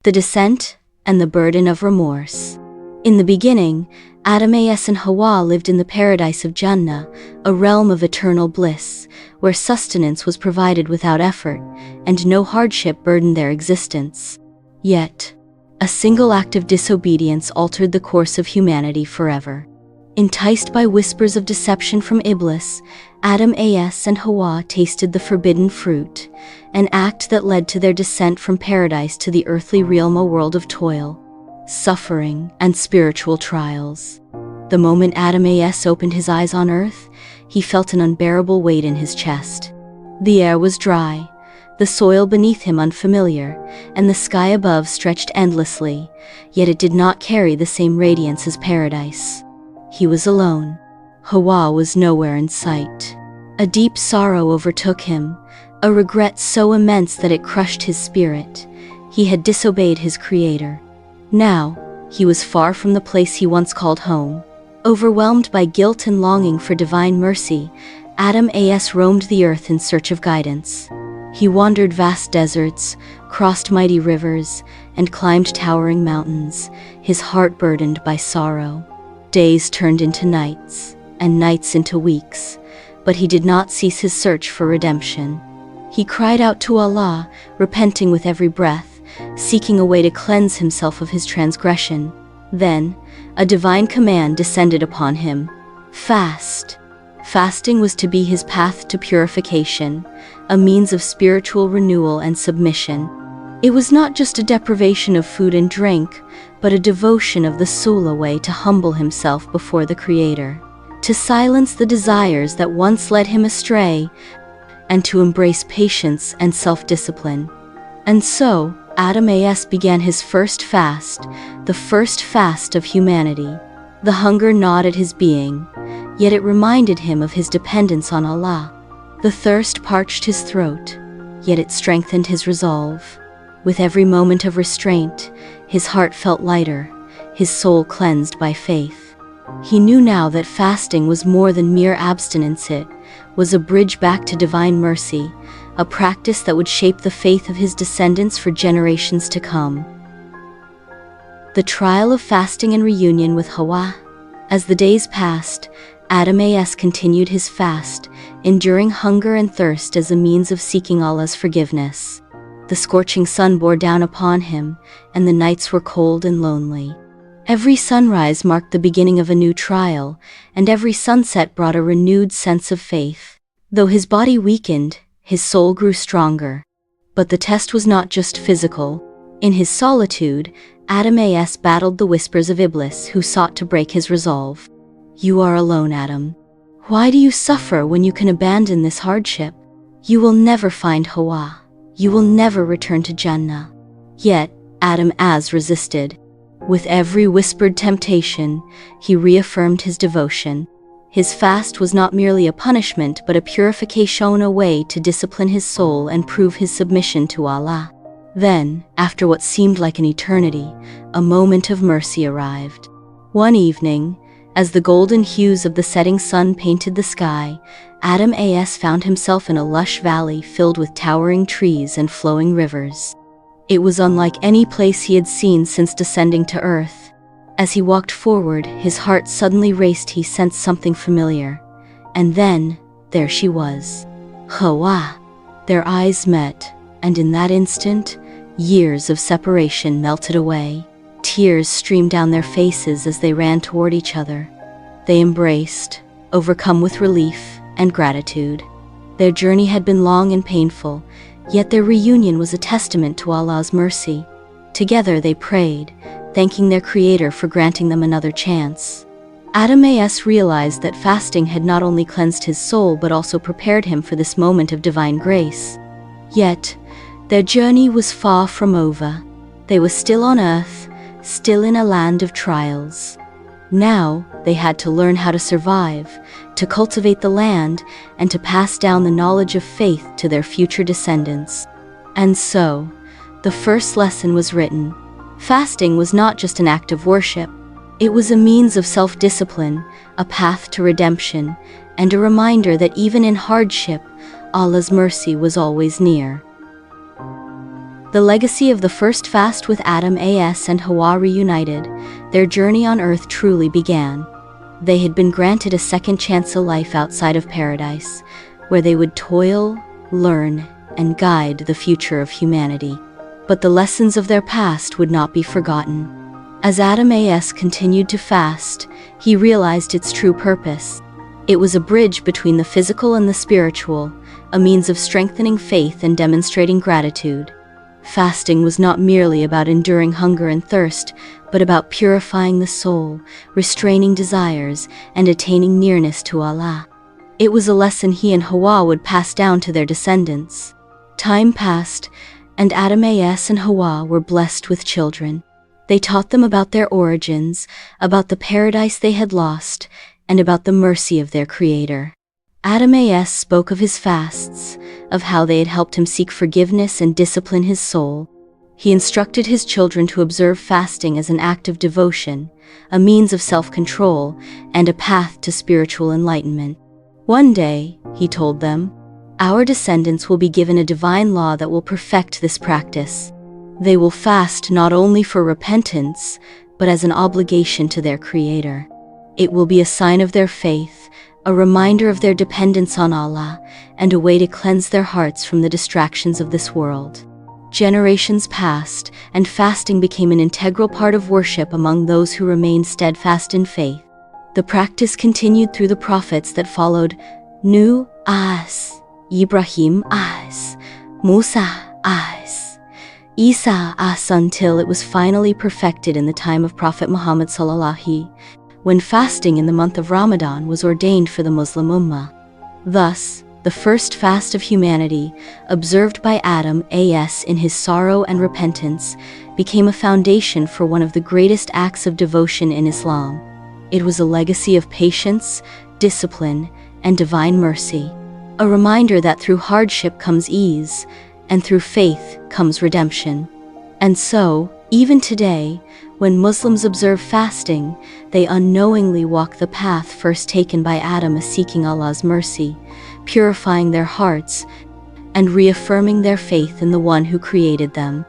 The Descent and the Burden of Remorse. In the beginning, Adam and Hawa lived in the paradise of Jannah, a realm of eternal bliss, where sustenance was provided without effort, and no hardship burdened their existence. Yet, a single act of disobedience altered the course of humanity forever. Enticed by whispers of deception from Iblis, Adam and Hawa tasted the forbidden fruit, an act that led to their descent from paradise to the earthly realm, a world of toil, suffering, and spiritual trials. The moment Adam opened his eyes on earth, he felt an unbearable weight in his chest. The air was dry, the soil beneath him unfamiliar, and the sky above stretched endlessly, yet it did not carry the same radiance as paradise. He was alone. Hawa was nowhere in sight. A deep sorrow overtook him, a regret so immense that it crushed his spirit. He had disobeyed his Creator. Now, he was far from the place he once called home. Overwhelmed by guilt and longing for divine mercy, Adam roamed the earth in search of guidance. He wandered vast deserts, crossed mighty rivers, and climbed towering mountains, his heart burdened by sorrow. Days turned into nights, and nights into weeks, but he did not cease his search for redemption. He cried out to Allah, repenting with every breath, seeking a way to cleanse himself of his transgression. Then, a divine command descended upon him: fast. Fasting was to be his path to purification, a means of spiritual renewal and submission. It was not just a deprivation of food and drink, but a devotion of the soul, a way to humble himself before the Creator, to silence the desires that once led him astray, and to embrace patience and self-discipline. And so, Adam began his first fast, the first fast of humanity. The hunger gnawed at his being, yet it reminded him of his dependence on Allah. The thirst parched his throat, yet it strengthened his resolve. With every moment of restraint, his heart felt lighter, his soul cleansed by faith. He knew now that fasting was more than mere abstinence. It was a bridge back to divine mercy, a practice that would shape the faith of his descendants for generations to come. The trial of fasting and reunion with Hawa. As the days passed, Adam continued his fast, enduring hunger and thirst as a means of seeking Allah's forgiveness. The scorching sun bore down upon him, and the nights were cold and lonely. Every sunrise marked the beginning of a new trial, and every sunset brought a renewed sense of faith. Though his body weakened, his soul grew stronger. But the test was not just physical. In his solitude, Adam battled the whispers of Iblis, who sought to break his resolve. "You are alone, Adam. Why do you suffer when you can abandon this hardship? You will never find Hawa. You will never return to Jannah." Yet, Adam resisted. With every whispered temptation, he reaffirmed his devotion. His fast was not merely a punishment but a purification, a way to discipline his soul and prove his submission to Allah. Then, after what seemed like an eternity, a moment of mercy arrived. One evening, as the golden hues of the setting sun painted the sky, Adam found himself in a lush valley filled with towering trees and flowing rivers. It was unlike any place he had seen since descending to earth. As he walked forward, his heart suddenly raced. He sensed something familiar. And then, there she was, Hawa. Their eyes met, and in that instant, years of separation melted away. Tears streamed down their faces as they ran toward each other. They embraced, overcome with relief and gratitude. Their journey had been long and painful, yet their reunion was a testament to Allah's mercy. Together they prayed, thanking their Creator for granting them another chance. Adam realized that fasting had not only cleansed his soul but also prepared him for this moment of divine grace. Yet, their journey was far from over. They were still on earth, still in a land of trials. Now, they had to learn how to survive, to cultivate the land, and to pass down the knowledge of faith to their future descendants. And so, the first lesson was written. Fasting was not just an act of worship. It was a means of self-discipline, a path to redemption, and a reminder that even in hardship, Allah's mercy was always near. The legacy of the first fast with Adam as and Hawa reunited, their journey on earth truly began. They had been granted a second chance at life outside of paradise, where they would toil, learn, and guide the future of humanity. But the lessons of their past would not be forgotten. As Adam as continued to fast, he realized its true purpose. It was a bridge between the physical and the spiritual, a means of strengthening faith and demonstrating gratitude. Fasting was not merely about enduring hunger and thirst, but about purifying the soul, restraining desires, and attaining nearness to Allah. It was a lesson he and Hawa would pass down to their descendants. Time passed, and Adam and Hawa were blessed with children. They taught them about their origins, about the paradise they had lost, and about the mercy of their Creator. Adam spoke of his fasts, of how they had helped him seek forgiveness and discipline his soul. He instructed his children to observe fasting as an act of devotion, a means of self-control, and a path to spiritual enlightenment. One day, he told them, our descendants will be given a divine law that will perfect this practice. They will fast not only for repentance, but as an obligation to their Creator. It will be a sign of their faith, a reminder of their dependence on Allah, and a way to cleanse their hearts from the distractions of this world. Generations passed, and fasting became an integral part of worship among those who remained steadfast in faith. The practice continued through the prophets that followed: Nuh as, Ibrahim as, Musa as, Isa as, until it was finally perfected in the time of Prophet Muhammad sallallahu, when fasting in the month of Ramadan was ordained for the Muslim Ummah. Thus, the first fast of humanity, observed by Adam as in his sorrow and repentance, became a foundation for one of the greatest acts of devotion in Islam. It was a legacy of patience, discipline, and divine mercy, a reminder that through hardship comes ease, and through faith comes redemption. And so, even today, when Muslims observe fasting, they unknowingly walk the path first taken by Adam, seeking Allah's mercy, purifying their hearts, and reaffirming their faith in the one who created them.